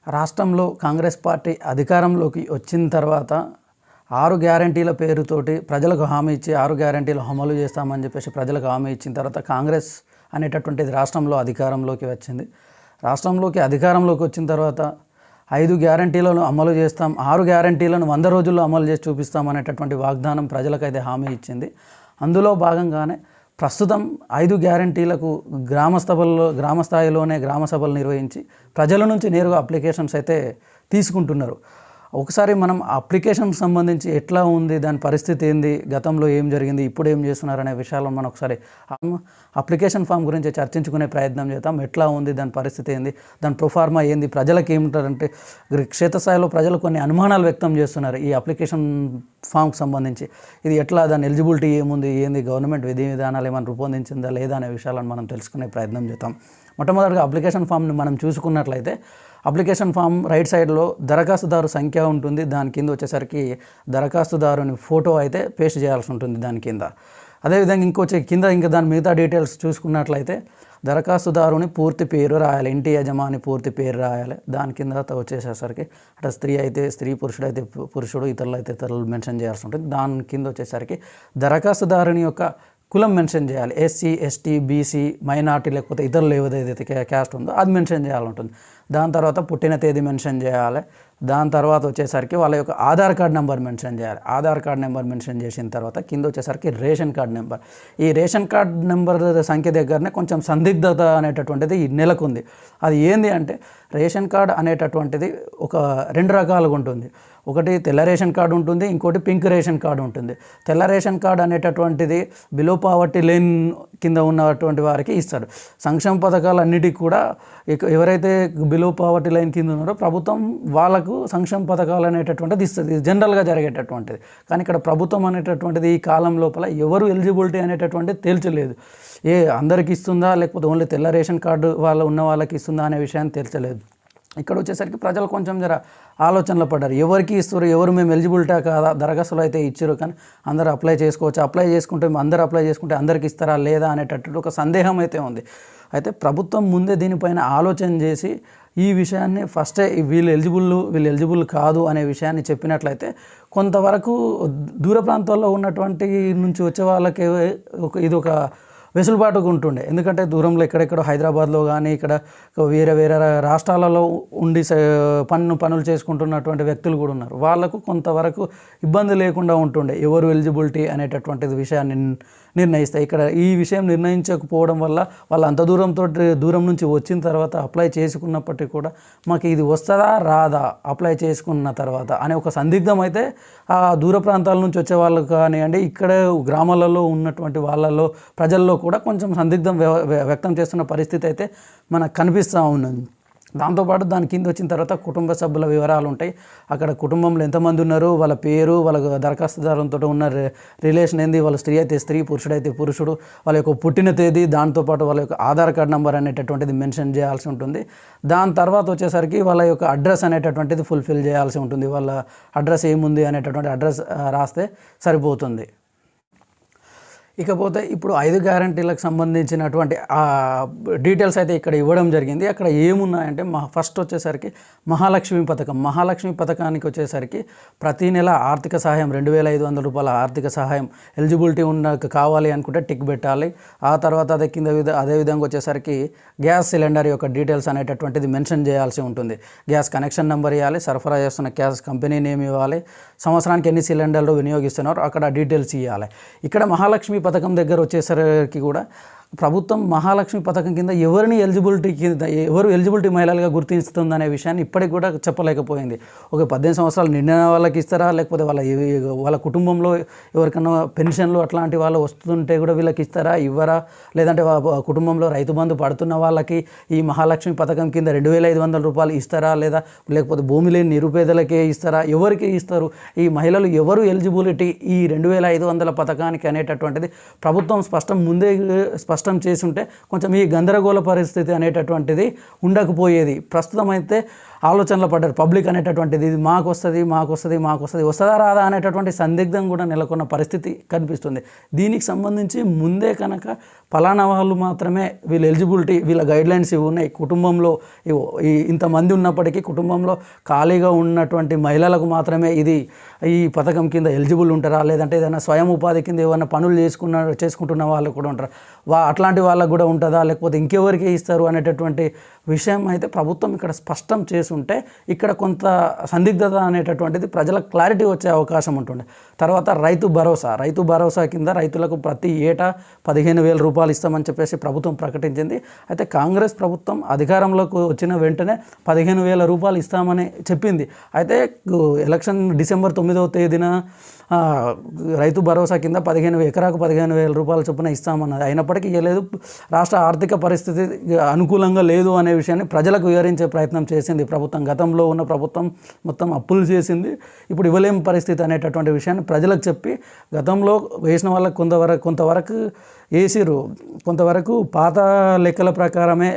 రాష్ట్రంలో కాంగ్రెస్ పార్టీ అధికారంలోకి వచ్చిన తర్వాత 6 గ్యారంటీల పేరుతోటి ప్రజలకు హామీ ఇచ్చి 6 గ్యారంటీలు అమలు చేస్తామని చెప్పేసి ప్రజలకు హామీ ఇచ్చిన తర్వాత కాంగ్రెస్ అనేటటువంటిది రాష్ట్రంలో అధికారంలోకి వచ్చింది. రాష్ట్రంలోకి అధికారంలోకి వచ్చిన తర్వాత 5 గ్యారంటీలను అమలు చేస్తాం, 6 గ్యారంటీలను 100 రోజుల్లో అమలు చేసి చూపిస్తాం అనేటటువంటి వాగ్దానం ప్రజలకైతే హామీ ఇచ్చింది. అందులో భాగంగానే ప్రస్తుతం 5 గ్యారంటీలకు గ్రామ స్థాయిలోనే గ్రామ సభలు నిర్వహించి ప్రజల నుంచి నేరుగా అప్లికేషన్స్ అయితే తీసుకుంటున్నారు. ఒకసారి మనం అప్లికేషన్ సంబంధించి ఎట్లా ఉంది, దాని పరిస్థితి ఏంది, గతంలో ఏం జరిగింది, ఇప్పుడు ఏం చేస్తున్నారు అనే విషయాలను మనం ఒకసారి అప్లికేషన్ ఫామ్ గురించి చర్చించుకునే ప్రయత్నం చేద్దాం. ఎట్లా ఉంది, దాని పరిస్థితి ఏంది, దాని ప్రొఫార్మా ఏంది, ప్రజలకు ఏమిటారంటే క్షేత్రస్థాయిలో ప్రజలు కొన్ని అనుమానాలు వ్యక్తం చేస్తున్నారు ఈ అప్లికేషన్ ఫామ్కి సంబంధించి. ఇది ఎట్లా, దాని ఎలిజిబిలిటీ ఏముంది, ఏంది, గవర్నమెంట్ విధి విధానాలు ఏమైనా రూపొందించిందా లేదా అనే విషయాలను మనం తెలుసుకునే ప్రయత్నం చేద్దాం. మొట్టమొదటిగా అప్లికేషన్ ఫామ్ని మనం చూసుకున్నట్లయితే అప్లికేషన్ ఫామ్ రైట్ సైడ్లో దరఖాస్తుదారు సంఖ్య ఉంటుంది. దాని కింద వచ్చేసరికి దరఖాస్తుదారుని ఫోటో అయితే పేస్ట్ చేయాల్సి ఉంటుంది దాని కింద. అదేవిధంగా ఇంకా దాని మిగతా డీటెయిల్స్ చూసుకున్నట్లయితే దరఖాస్తుదారుని పూర్తి పేరు రాయాలి, ఇంటి యజమాని పూర్తి పేరు రాయాలి. దాని కింద వచ్చేసరికి అట్లా స్త్రీ అయితే స్త్రీ, పురుషుడు అయితే పురుషుడు, ఇతరులు అయితే ఇతరులు మెన్షన్ చేయాల్సి ఉంటుంది. దాని కింద వచ్చేసరికి దరఖాస్తుదారుని యొక్క కులం మెన్షన్ చేయాలి. ఎస్సీ, ఎస్టీ, బీసీ, మైనార్టీ లేకపోతే ఇతరులు ఏదైతే క్యాస్ట్ ఉందో అది మెన్షన్ చేయాలి ఉంటుంది. దాని తర్వాత పుట్టిన తేదీ మెన్షన్ చేయాలి. దాని తర్వాత వచ్చేసరికి వాళ్ళ యొక్క ఆధార్ కార్డ్ నెంబర్ మెన్షన్ చేయాలి. ఆధార్ కార్డ్ నెంబర్ మెన్షన్ చేసిన తర్వాత కింద వచ్చేసరికి రేషన్ కార్డ్ నెంబర్. ఈ రేషన్ కార్డ్ నెంబర్ సంఖ్య దగ్గరనే కొంచెం సందిగ్ధత అనేటటువంటిది ఈ నెలకొంది. అది ఏంది అంటే రేషన్ కార్డ్ అనేటటువంటిది ఒక 2 రకాలుగా ఉంటుంది. ఒకటి తెల్ల రేషన్ కార్డు ఉంటుంది, ఇంకోటి పింక్ రేషన్ కార్డు ఉంటుంది. తెల్ల రేషన్ కార్డు అనేటటువంటిది బిలో పావర్టీ లైన్ కింద ఉన్నటువంటి వారికి ఇస్తారు. సంక్షేమ పథకాలన్నిటికీ కూడా ఎవరైతే బిలో పావర్టీ లైన్ కింద ఉన్నారో ప్రభుత్వం వాళ్ళకు సంక్షేమ పథకాలు అనేటటువంటిది ఇస్తుంది. ఇది జనరల్గా జరిగేటటువంటిది. కానీ ఇక్కడ ప్రభుత్వం అనేటటువంటిది ఈ కాలం లోపల ఎవరు ఎలిజిబిలిటీ అనేటటువంటిది తేల్చలేదు. అందరికి ఇస్తుందా లేకపోతే ఓన్లీ తెల్ల రేషన్ కార్డు ఉన్న వాళ్ళకి ఇస్తుందా అనే విషయాన్ని తేల్చలేదు. ఇక్కడ వచ్చేసరికి ప్రజలు కొంచెం ఆలోచనలో పడ్డారు. ఎవరికి ఇస్తారు, ఎవరు మేము ఎలిజిబిలిటీ కాదా, దరఖాస్తులు అయితే ఇచ్చారు కానీ అందరూ అప్లై చేసుకోవచ్చు, అందరూ అప్లై చేసుకుంటే అందరికి ఇస్తారా లేదా అనేటటువంటి ఒక సందేహం అయితే ఉంది. అయితే ప్రభుత్వం ముందే దీనిపైన ఆలోచన చేసి ఈ విషయాన్ని ఫస్టే వీళ్ళు ఎలిజిబుల్ కాదు అనే విషయాన్ని చెప్పినట్లయితే కొంతవరకు దూర ప్రాంతాల్లో ఉన్నటువంటి నుంచి వచ్చే వాళ్ళకి ఇది ఒక వెసులుబాటుగా ఉంటుండే. ఎందుకంటే దూరంలో ఎక్కడెక్కడో హైదరాబాద్లో కానీ ఇక్కడ వేరే రాష్ట్రాలలో ఉండి పనులు చేసుకుంటున్నటువంటి వ్యక్తులు కూడా ఉన్నారు. వాళ్ళకు కొంతవరకు ఇబ్బంది లేకుండా ఉంటుండే ఎవరు ఎలిజిబిలిటీ అనేటటువంటిది విషయాన్ని నిర్ణయిస్తాయి. ఇక్కడ ఈ విషయం నిర్ణయించకపోవడం వల్ల వాళ్ళు అంత దూరం నుంచి వచ్చిన తర్వాత అప్లై చేసుకున్నప్పటికీ కూడా మాకు ఇది వస్తుందా రాదా అప్లై చేసుకున్న తర్వాత అనే ఒక సందిగ్ధం అయితే ఆ దూర ప్రాంతాల నుంచి వచ్చే వాళ్ళు కానివ్వండి, ఇక్కడ గ్రామాలలో ఉన్నటువంటి వాళ్ళలో ప్రజల్లో కూడా కొంచెం సందిగ్ధం వ్యక్తం చేస్తున్న పరిస్థితి అయితే మనకు కనిపిస్తూ ఉన్నది. దాంతోపాటు దాని కింద వచ్చిన తర్వాత కుటుంబ సభ్యుల వివరాలు ఉంటాయి. అక్కడ కుటుంబంలో ఎంతమంది ఉన్నారు, వాళ్ళ పేరు, వాళ్ళ దరఖాస్తుదారులతో ఉన్న రిలేషన్ ఏంది, వాళ్ళ స్త్రీ అయితే స్త్రీ, పురుషుడు అయితే పురుషుడు, వాళ్ళ యొక్క పుట్టిన తేదీ, దాంతోపాటు వాళ్ళ యొక్క ఆధార్ కార్డ్ నెంబర్ అనేటటువంటిది మెన్షన్ చేయాల్సి ఉంటుంది. దాని తర్వాత వచ్చేసరికి వాళ్ళ యొక్క అడ్రస్ అనేటటువంటిది ఫుల్ఫిల్ చేయాల్సి ఉంటుంది. వాళ్ళ అడ్రస్ ఏముంది అనేటటువంటి అడ్రస్ రాస్తే సరిపోతుంది. ఇకపోతే ఇప్పుడు 5 గ్యారంటీలకు సంబంధించినటువంటి డీటెయిల్స్ అయితే ఇక్కడ ఇవ్వడం జరిగింది. అక్కడ ఏమున్నాయంటే ఫస్ట్ వచ్చేసరికి మహాలక్ష్మి పథకానికి వచ్చేసరికి ప్రతి నెల ఆర్థిక సహాయం 2,500 రూపాయల ఆర్థిక సహాయం ఎలిజిబిలిటీ కావాలి అనుకుంటే టిక్ పెట్టాలి. ఆ తర్వాత అదేవిధంగా వచ్చేసరికి గ్యాస్ సిలిండర్ యొక్క డీటెయిల్స్ అనేటటువంటిది మెన్షన్ చేయాల్సి ఉంటుంది. గ్యాస్ కనెక్షన్ నెంబర్ ఇవ్వాలి, సరఫరా చేస్తున్న గ్యాస్ కంపెనీ నేమ్ ఇవ్వాలి, సంవత్సరానికి ఎన్ని సిలిండర్లు వినియోగిస్తున్నారో అక్కడ డీటెయిల్స్ ఇవ్వాలి. ఇక్కడ మహాలక్ష్మి పథకం దగ్గర వచ్చేసరికి కూడా ప్రభుత్వం మహాలక్ష్మి పథకం కింద ఎవరు ఎలిజిబిలిటీ మహిళలుగా గుర్తిస్తుంది అనే విషయాన్ని ఇప్పటికి కూడా చెప్పలేకపోయింది. ఒక 18 సంవత్సరాలు నిండిన వాళ్ళకి ఇస్తారా, లేకపోతే వాళ్ళ కుటుంబంలో ఎవరికైనా పెన్షన్లు అట్లాంటి వాళ్ళు వస్తుంటే కూడా వీళ్ళకి ఇస్తారా, ఇవ్వరా, లేదంటే కుటుంబంలో రైతు బంధు పడుతున్న వాళ్ళకి ఈ మహాలక్ష్మి పథకం కింద 2,500 రూపాయలు ఇస్తారా, లేకపోతే భూమి లేని నిరుపేదలకే ఇస్తారా, ఎవరికి ఇస్తారు, ఈ మహిళలు ఎవరు ఎలిజిబిలిటీ ఈ 2,500 పథకానికి అనేటటువంటిది ప్రభుత్వం ముందే స్పష్టం చేసి ఉంటే కొంచెం ఈ గందరగోళ పరిస్థితి అనేటటువంటిది ఉండకపోయేది. ప్రస్తుతం అయితే ఆలోచనలో పడ్డారు పబ్లిక్ అనేటటువంటిది, ఇది మాకు వస్తుంది వస్తుందా రాదా అనేటటువంటి సందిగ్ధం కూడా నెలకొన్న పరిస్థితి కనిపిస్తుంది. దీనికి సంబంధించి ముందే కనుక ఫలానా వాళ్ళు మాత్రమే వీళ్ళ ఎలిజిబిలిటీ, వీళ్ళ గైడ్లైన్స్ ఇవి ఉన్నాయి, కుటుంబంలో ఇంతమంది ఉన్నప్పటికీ కుటుంబంలో ఖాళీగా ఉన్నటువంటి మహిళలకు మాత్రమే ఇది ఈ పథకం కింద ఎలిజిబుల్ ఉంటారా, లేదంటే ఏదైనా స్వయం ఉపాధి కింద ఏమైనా పనులు చేసుకుంటున్న వాళ్ళు కూడా ఉంటారా, అట్లాంటి వాళ్ళకు కూడా ఉంటుందా, లేకపోతే ఇంకెవరికి ఇస్తారు అనేటటువంటి విషయం అయితే ప్రభుత్వం ఇక్కడ స్పష్టం చేసుంటే ఇక్కడ కొంత సందిగ్ధత అనేటటువంటిది ప్రజలకు క్లారిటీ వచ్చే అవకాశం ఉంటుండే. తర్వాత రైతు భరోసా కింద రైతులకు ప్రతి ఏటా 15,000 రూపాయలు ఇస్తామని చెప్పేసి ప్రభుత్వం ప్రకటించింది. అయితే కాంగ్రెస్ ప్రభుత్వం అధికారంలోకి వచ్చిన వెంటనే 15,000 రూపాయలు ఇస్తామని చెప్పింది. అయితే ఎలక్షన్ డిసెంబర్ 9వ తేదీన రైతు భరోసా కింద ఎకరాకు 15,000 రూపాయల చొప్పున ఇస్తామన్నది. అయినప్పటికీ ఇవ్వలేదు. రాష్ట్ర ఆర్థిక పరిస్థితి అనుకూలంగా లేదు అనే విషయాన్ని ప్రజలకు వివరించే ప్రయత్నం చేసింది ప్రభుత్వం. గతంలో ఉన్న ప్రభుత్వం మొత్తం అప్పులు చేసింది, ఇప్పుడు ఇవ్వలేం పరిస్థితి అనేటటువంటి విషయాన్ని ప్రజలకు చెప్పి గతంలో వేసిన వాళ్ళకి కొంతవరకు వేసిరు, కొంతవరకు పాత లెక్కల ప్రకారమే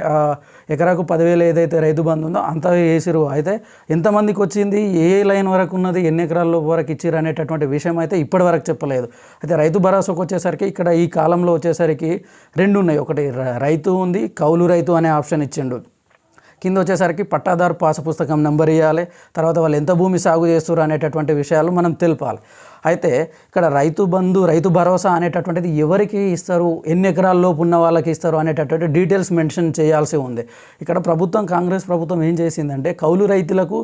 ఎకరాకు 10,000 ఏదైతే రైతు బంధు ఉందో అంత వేసిరు. అయితే ఎంతమందికి వచ్చింది, ఏ లైన్ వరకు ఉన్నది, ఎన్ని ఎకరాల వరకు ఇచ్చిరు అనేటటువంటి విషయం అయితే ఇప్పటి వరకు చెప్పలేదు. అయితే రైతు భరోసాకు వచ్చేసరికి ఇక్కడ ఈ కాలంలో వచ్చేసరికి 2 ఉన్నాయి. ఒకటి రైతు ఉంది, కౌలు రైతు అనే ఆప్షన్ ఇచ్చిండు. కింద వచ్చేసరికి పట్టాదారు పాసు పుస్తకం నెంబర్ ఇవ్వాలి, తర్వాత వాళ్ళు ఎంత భూమి సాగు చేస్తారు అనేటటువంటి విషయాలు మనం తెలపాలి. అయితే ఇక్కడ రైతు బంధు, రైతు భరోసా అనేటటువంటిది ఎవరికి ఇస్తారు, ఎన్ని ఎకరాల లోపు ఉన్న వాళ్ళకి ఇస్తారు అనేటటువంటి డీటెయిల్స్ మెన్షన్ చేయాల్సి ఉంది. ఇక్కడ కాంగ్రెస్ ప్రభుత్వం ఏం చేసిందంటే కౌలు రైతులకు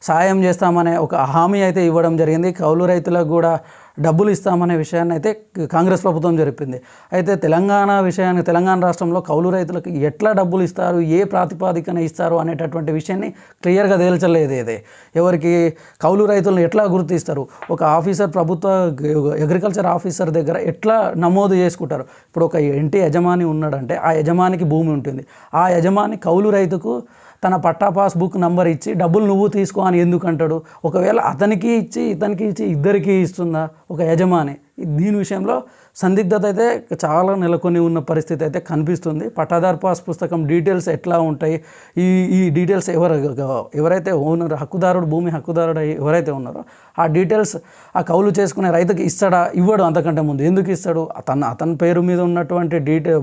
సాయం చేస్తామనే ఒక హామీ అయితే ఇవ్వడం జరిగింది. కౌలు రైతులకు కూడా డబ్బులు ఇస్తామనే విషయాన్ని అయితే కాంగ్రెస్ ప్రభుత్వం జరిపింది. అయితే తెలంగాణ రాష్ట్రంలో కౌలు రైతులకు ఎట్లా డబ్బులు ఇస్తారు, ఏ ప్రాతిపాదికన ఇస్తారు అనేటటువంటి విషయాన్ని క్లియర్గా తేల్చలేదు. ఇదే ఎవరికి కౌలు రైతులను ఎట్లా గుర్తిస్తారు, ఒక ఆఫీసర్ ప్రభుత్వ అగ్రికల్చర్ ఆఫీసర్ దగ్గర ఎట్లా నమోదు చేసుకుంటారు. ఇప్పుడు ఒక ఇంటి యజమాని ఉన్నాడంటే ఆ యజమానికి భూమి ఉంటుంది, ఆ యజమాని కౌలు రైతుకు తన పట్టా పాస్బుక్ నంబర్ ఇచ్చి డబ్బులు నువ్వు తీసుకో అని ఎందుకు అంటాడు? ఒకవేళ అతనికి ఇచ్చి ఇతనికి ఇచ్చి ఇద్దరికి ఇస్తుందా ఒక యజమాని? దీని విషయంలో సందిగ్ధత అయితే చాలా నెలకొని ఉన్న పరిస్థితి అయితే కనిపిస్తుంది. పట్టాదారు పాస్ పుస్తకం డీటెయిల్స్ ఎట్లా ఉంటాయి, ఈ డీటెయిల్స్ ఎవరైతే ఓనర్ హక్కుదారుడు, భూమి హక్కుదారుడు ఎవరైతే ఉన్నారో ఆ డీటెయిల్స్ ఆ కౌలు చేసుకునే రైతుకి ఇస్తాడా? ఇవ్వడు. అంతకంటే ముందు ఎందుకు ఇస్తాడు? అతని పేరు మీద ఉన్నటువంటి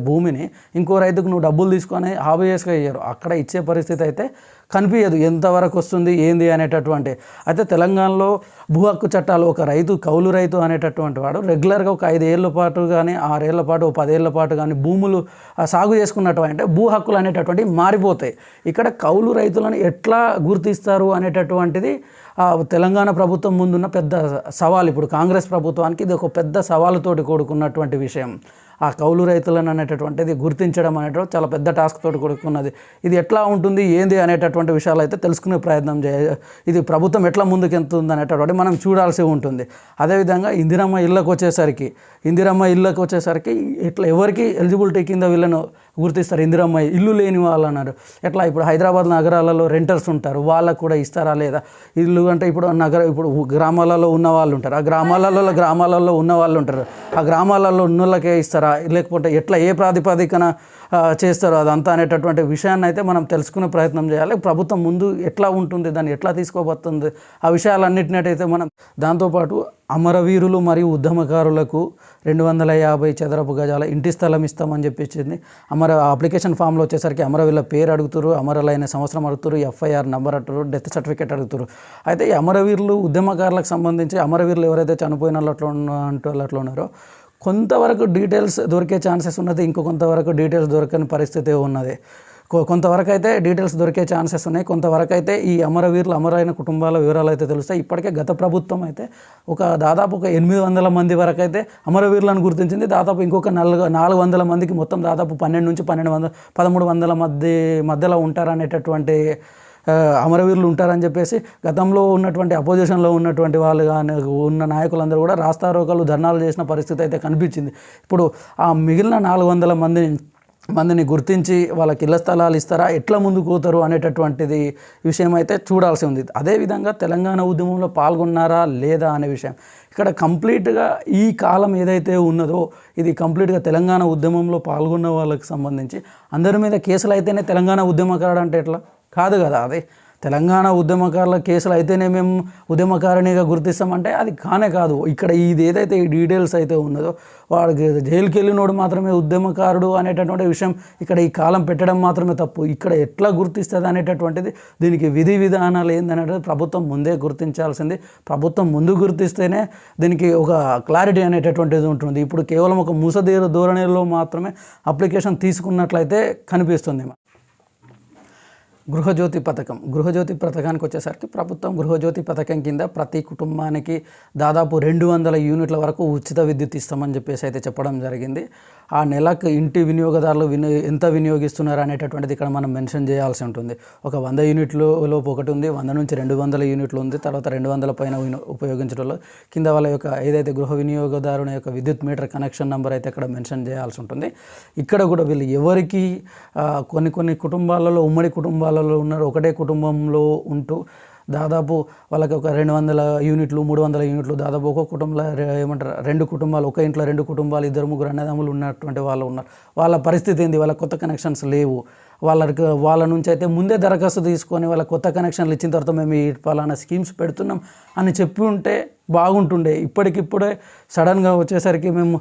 భూమిని ఇంకో రైతుకు నువ్వు డబ్బులు తీసుకొని హాబియస్గా ఇయ్యరు. అక్కడ ఇచ్చే పరిస్థితి అయితే కనిపించదు ఎంతవరకు వస్తుంది ఏంది అనేటటువంటి. అయితే తెలంగాణలో భూ హక్కు చట్టాలు ఒక రైతు, కౌలు రైతు అనేటటువంటి వాడు రెగ్యులర్గా ఒక 5 ఏళ్ల పాటు కానీ 6 ఏళ్ల పాటు 10 ఏళ్ల పాటు కానీ భూములు సాగు చేసుకున్నటువంటి భూ హక్కులు అనేటటువంటివి మారిపోతాయి. ఇక్కడ కౌలు రైతులను ఎట్లా గుర్తిస్తారు అనేటటువంటిది తెలంగాణ ప్రభుత్వం ముందున్న పెద్ద సవాల్. ఇప్పుడు కాంగ్రెస్ ప్రభుత్వానికి ఇది ఒక పెద్ద సవాలుతోటి కూడుకున్నటువంటి విషయం. ఆ కౌలు రైతులను అనేటటువంటిది గుర్తించడం అనేటువంటి చాలా పెద్ద టాస్క్ తోటి కూడుకున్నది. ఇది ఎట్లా ఉంటుంది ఏంది అనేటటువంటి విషయాలు అయితే తెలుసుకునే ప్రయత్నం ఇది ప్రభుత్వం ఎట్లా ముందుకెళ్తుంది అనేటటువంటి మనం చూడాల్సి ఉంటుంది. అదేవిధంగా ఇందిరమ్మ ఇళ్ళకు వచ్చేసరికి ఇట్లా ఎవరికి ఎలిజిబిలిటీ కింద వీళ్ళను గుర్తిస్తారు? ఇందిరమ్మ ఇల్లు లేని వాళ్ళు అన్నారు. ఎట్లా ఇప్పుడు హైదరాబాద్ నగరాలలో రెంటర్స్ ఉంటారు, వాళ్ళకు కూడా ఇస్తారా లేదా? ఇల్లు అంటే ఇప్పుడు గ్రామాలలో ఉన్న వాళ్ళు ఉంటారు, ఆ గ్రామాలలో ఉన్న వాళ్ళు ఉంటారు, ఆ గ్రామాలలో ఉన్న వాళ్ళకే ఇస్తారా, లేకపోతే ఎట్లా ఏ ప్రాతిపదికన చేస్తారు అదంతా అనేటటువంటి విషయాన్ని అయితే మనం తెలుసుకునే ప్రయత్నం చేయాలి. ప్రభుత్వం ముందు ఎట్లా ఉంటుంది, దాన్ని ఎట్లా తీసుకోబోతుంది, ఆ విషయాలన్నిటినైతే మనం. దాంతోపాటు అమరవీరులు మరియు ఉద్యమకారులకు 250 చదరపు గజాల ఇంటి స్థలం ఇస్తామని చెప్పించింది. అప్లికేషన్ ఫామ్లో వచ్చేసరికి అమరవీరుల పేరు అడుగుతారు, అమరులైన సంవత్సరం అడుగుతారు, FIR నెంబర్ అంటారు, డెత్ సర్టిఫికేట్ అడుగుతారు. అయితే ఈ అమరవీరులు ఉద్యమకారులకు సంబంధించి అమరవీరులు ఎవరైతే చనిపోయిన అట్లా ఉన్నారో కొంతవరకు డీటెయిల్స్ దొరికే ఛాన్సెస్ ఉన్నది, ఇంకో కొంతవరకు డీటెయిల్స్ దొరకని పరిస్థితి ఉన్నది. కొంతవరకు అయితే డీటెయిల్స్ దొరికే ఛాన్సెస్ ఉన్నాయి, కొంతవరకు అయితే ఈ అమరైన కుటుంబాల వివరాలు అయితే తెలుస్తాయి. ఇప్పటికే గత ప్రభుత్వం అయితే దాదాపు 800 మంది వరకు అయితే అమరవీరులను గుర్తించింది. దాదాపు ఇంకొక 400 మందికి మొత్తం దాదాపు 12 నుంచి 1300 మధ్యలో ఉంటారనేటటువంటి అమరవీరులు ఉంటారని చెప్పేసి గతంలో ఉన్నటువంటి అపోజిషన్లో ఉన్నటువంటి వాళ్ళు కానీ ఉన్న నాయకులందరూ కూడా రాస్తారోకలు ధర్నాలు చేసిన పరిస్థితి అయితే కనిపించింది. ఇప్పుడు ఆ మిగిలిన 400 మందిని మందిని గుర్తించి వాళ్ళకి ఇళ్ల స్థలాలు ఇస్తారా, ఎట్లా ముందుకు పోతారు అనేటటువంటిది విషయం అయితే చూడాల్సి ఉంది. అదేవిధంగా తెలంగాణ ఉద్యమంలో పాల్గొన్నారా లేదా అనే విషయం ఇక్కడ కంప్లీట్గా ఈ కాలం ఏదైతే ఉన్నదో ఇది కంప్లీట్గా తెలంగాణ ఉద్యమంలో పాల్గొన్న వాళ్ళకి సంబంధించి అందరి మీద కేసులు అయితేనే తెలంగాణ ఉద్యమకారుడు అంటే ఎట్లా కాదు కదా. అదే తెలంగాణ ఉద్యమకారుల కేసులు అయితేనే మేము ఉద్యమకారిణిగా గుర్తిస్తామంటే అది కానే కాదు. ఇక్కడ ఇది ఏదైతే ఈ డీటెయిల్స్ అయితే ఉన్నదో వాడికి జైలుకి వెళ్ళినోడు మాత్రమే ఉద్యమకారుడు అనేటటువంటి విషయం ఇక్కడ ఈ కాలం పెట్టడం మాత్రమే తప్పు. ఇక్కడ ఎట్లా గుర్తిస్తుంది అనేటటువంటిది దీనికి విధి విధానాలు ఏందనేది ప్రభుత్వం ముందే గుర్తించాల్సింది. ప్రభుత్వం ముందు గుర్తిస్తేనే దీనికి ఒక క్లారిటీ అనేటటువంటిది ఉంటుంది. ఇప్పుడు కేవలం ఒక మూసదీర ధోరణిలో మాత్రమే అప్లికేషన్ తీసుకున్నట్లయితే కనిపిస్తుంది. గృహజ్యోతి పథకానికి వచ్చేసరికి ప్రభుత్వం గృహజ్యోతి పథకం కింద ప్రతి కుటుంబానికి దాదాపు 200 యూనిట్ల వరకు ఉచిత విద్యుత్ ఇస్తామని చెప్పేసి అయితే చెప్పడం జరిగింది. ఆ నెలకు ఇంటి వినియోగదారులు ఎంత వినియోగిస్తున్నారు అనేటటువంటిది ఇక్కడ మనం మెన్షన్ చేయాల్సి ఉంటుంది. ఒక 100 యూనిట్లు లోపు ఒకటి ఉంది, 100 నుంచి 200 యూనిట్లు ఉంది, తర్వాత 200 పైన ఉపయోగించడంలో కింద వాళ్ళ యొక్క ఏదైతే గృహ వినియోగదారుని యొక్క విద్యుత్ మీటర్ కనెక్షన్ నెంబర్ అయితే ఇక్కడ మెన్షన్ చేయాల్సి ఉంటుంది. ఇక్కడ కూడా వీళ్ళు ఎవరికి కొన్ని కుటుంబాలలో ఉమ్మడి కుటుంబాలలో ఉన్నారు, ఒకటే కుటుంబంలో ఉంటూ దాదాపు వాళ్ళకి ఒక 200 యూనిట్లు 300 యూనిట్లు దాదాపు ఒక కుటుంబంలో ఏమంటారు 2 కుటుంబాలు, ఒక ఇంట్లో 2 కుటుంబాలు 2-3 అన్నదమ్ములు ఉన్నటువంటి వాళ్ళు ఉన్నారు. వాళ్ళ పరిస్థితి ఏంది, వాళ్ళ కొత్త కనెక్షన్స్ లేవు. వాళ్ళ నుంచి అయితే ముందే దరఖాస్తు తీసుకొని వాళ్ళ కొత్త కనెక్షన్లు ఇచ్చిన తర్వాత మేము ఈ పలానా స్కీమ్స్ పెడుతున్నాం అని చెప్పి ఉంటే బాగుంటుండే. ఇప్పటికిప్పుడే సడన్గా వచ్చేసరికి మేము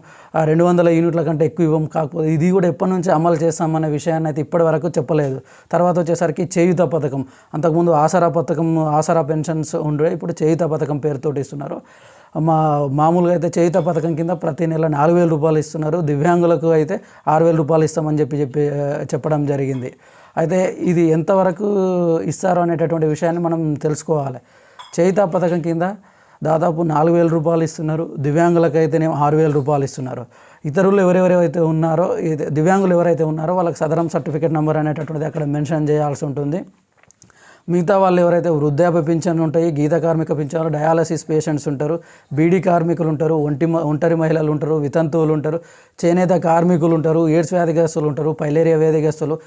200 యూనిట్ల కంటే ఎక్కువ ఇవ్వం, కాకపోతే ఇది కూడా ఎప్పటి నుంచి అమలు చేస్తామనే విషయాన్ని అయితే ఇప్పటి వరకు చెప్పలేదు. తర్వాత వచ్చేసరికి చేయూత పథకం, అంతకుముందు ఆసరా పెన్షన్స్ ఉండే, ఇప్పుడు చేయూత పథకం పేరుతోటి ఇస్తున్నారు. మామూలుగా అయితే చేయూత పథకం కింద ప్రతి నెల 4,000 రూపాయలు ఇస్తున్నారు. దివ్యాంగులకు అయితే 6,000 రూపాయలు ఇస్తామని చెప్పడం జరిగింది. అయితే ఇది ఎంతవరకు ఇస్తారు అనేటటువంటి విషయాన్ని మనం తెలుసుకోవాలి. చేయూత పథకం కింద దాదాపు 4,000 రూపాయలు ఇస్తున్నారు, దివ్యాంగులకు అయితేనేమో 6,000 రూపాయలు ఇస్తున్నారు. ఇతరులు ఎవరెవరైతే ఉన్నారో దివ్యాంగులు ఎవరైతే ఉన్నారో వాళ్ళకి సదరం సర్టిఫికేట్ నెంబర్ అనేటటువంటిది అక్కడ మెన్షన్ చేయాల్సి ఉంటుంది. మిగతా వాళ్ళు ఎవరైతే వృద్ధాప్య పింఛన్లు ఉంటాయి, గీత కార్మిక పింఛన్లు, డయాలసిస్ పేషెంట్స్ ఉంటారు, బీడీ కార్మికులు ఉంటారు, ఒంటరి మహిళలు ఉంటారు, వితంతువులు ఉంటారు, చేనేత కార్మికులు ఉంటారు, ఎయిడ్స్ వ్యాధిగ్రస్తులు ఉంటారు, పైలేరియా వ్యాధిగ్రస్తులు,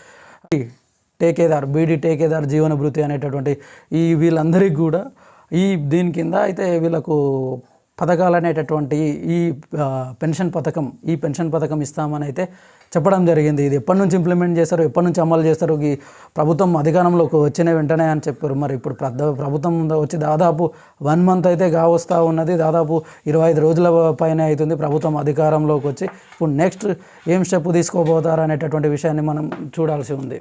బీడీ టేకేదార్ జీవన భృతి అనేటటువంటి వీళ్ళందరికీ కూడా దీని కింద అయితే వీళ్ళకు పథకాలు అనేటటువంటి ఈ పెన్షన్ పథకం ఇస్తామని అయితే చెప్పడం జరిగింది. ఇది ఎప్పటి నుంచి ఇంప్లిమెంట్ చేస్తారు, ఎప్పటి నుంచి అమలు చేస్తారు, ఈ ప్రభుత్వం అధికారంలోకి వచ్చిన వెంటనే అని చెప్పారు. మరి ఇప్పుడు ప్రభుత్వం వచ్చి దాదాపు 1 మంత్ అయితే కావస్తూ ఉన్నది, దాదాపు 25 రోజుల పైన అవుతుంది ప్రభుత్వం అధికారంలోకి వచ్చి. ఇప్పుడు నెక్స్ట్ ఏం స్టెప్ తీసుకోబోతారు అనేటటువంటి విషయాన్ని మనం చూడాల్సి ఉంది.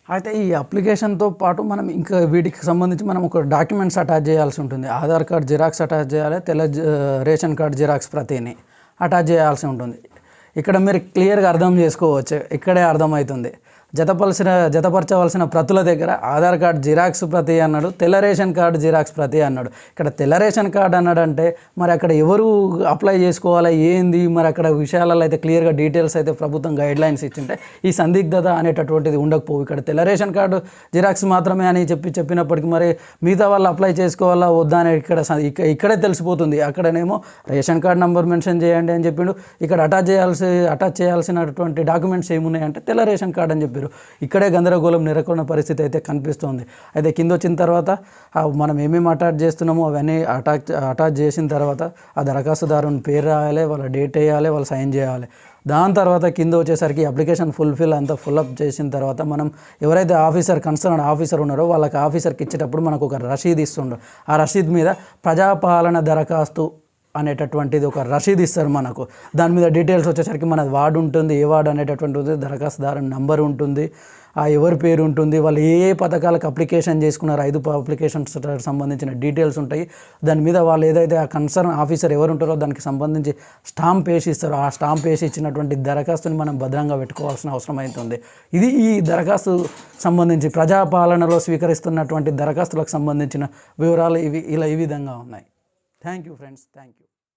అయితే ఈ అప్లికేషన్తో పాటు మనం ఇంకా వీటికి సంబంధించి మనం ఒక డాక్యుమెంట్స్ అటాచ్ చేయాల్సి ఉంటుంది. ఆధార్ కార్డ్ జిరాక్స్ అటాచ్ చేయాలి, రేషన్ కార్డ్ జిరాక్స్ ప్రతిని అటాచ్ చేయాల్సి ఉంటుంది. ఇక్కడ మీరు క్లియర్గా అర్థం చేసుకోవచ్చు, ఇక్కడే అర్థమవుతుంది. జతపరచవలసిన ప్రతుల దగ్గర ఆధార్ కార్డ్ జిరాక్స్ ప్రతి అన్నాడు, తెల్ల రేషన్ కార్డు జిరాక్స్ ప్రతి అన్నాడు. ఇక్కడ తెల్ల రేషన్ కార్డు అన్నాడంటే మరి అక్కడ ఎవరు అప్లై చేసుకోవాలి ఏంది, మరి అక్కడ విషయాలలో అయితే క్లియర్గా డీటెయిల్స్ అయితే ప్రభుత్వం గైడ్లైన్స్ ఇచ్చింటే ఈ సందిగ్ధత అనేటటువంటిది ఉండకపోవు. ఇక్కడ తెల్ల రేషన్ కార్డు జిరాక్స్ మాత్రమే అని చెప్పినప్పటికీ మరి మిగతా వాళ్ళు అప్లై చేసుకోవాలా వద్దా అని ఇక్కడే తెలిసిపోతుంది. అక్కడనేమో రేషన్ కార్డ్ నెంబర్ మెన్షన్ చేయండి అని చెప్పిండు, ఇక్కడ అటాచ్ చేయాల్సినటువంటి డాక్యుమెంట్స్ ఏమున్నాయంటే తెల్ల రేషన్ కార్డు అని చెప్పి ఇక్కడే గందరగోళం నెలకొన్న పరిస్థితి అయితే కనిపిస్తుంది. అయితే కింద వచ్చిన తర్వాత మనం ఏమేమి అటాచ్ చేస్తున్నామో అవన్నీ అటాచ్ చేసిన తర్వాత ఆ దరఖాస్తుదారుని పేరు రాయాలి, వాళ్ళ డేట్ వేయాలి, వాళ్ళు సైన్ చేయాలి. దాని తర్వాత కింద వచ్చేసరికి అప్లికేషన్ ఫుల్అప్ చేసిన తర్వాత మనం ఎవరైతే కన్సర్న్ ఆఫీసర్ ఉన్నారో వాళ్ళకి ఆఫీసర్కి ఇచ్చేటప్పుడు మనకు ఒక రసీదు ఇస్తుండ్రు. ఆ రసీదు మీద ప్రజాపాలన దరఖాస్తు అనేటటువంటిది ఒక రసీదు ఇస్తారు మనకు. దాని మీద డీటెయిల్స్ వచ్చేసరికి మన వార్డు ఉంటుంది, ఏ వార్డు అనేటటువంటిది, దరఖాస్తుదారు నంబర్ ఉంటుంది, ఎవరి పేరు ఉంటుంది, వాళ్ళు ఏ పథకాలకు అప్లికేషన్ చేసుకున్నారు, 5 అప్లికేషన్స్ సంబంధించిన డీటెయిల్స్ ఉంటాయి. దాని మీద వాళ్ళు ఏదైతే ఆ కన్సర్న్ ఆఫీసర్ ఎవరు ఉంటారో దానికి సంబంధించి స్టాంప్ వేసి ఇస్తారో ఆ స్టాంప్ వేసి ఇచ్చినటువంటి దరఖాస్తుని మనం భద్రంగా పెట్టుకోవాల్సిన అవసరం అవుతుంది. ఇది ఈ దరఖాస్తు సంబంధించి ప్రజాపాలనలో స్వీకరిస్తున్నటువంటి దరఖాస్తులకు సంబంధించిన వివరాలు ఈ విధంగా ఉన్నాయి. Thank you friends, thank you.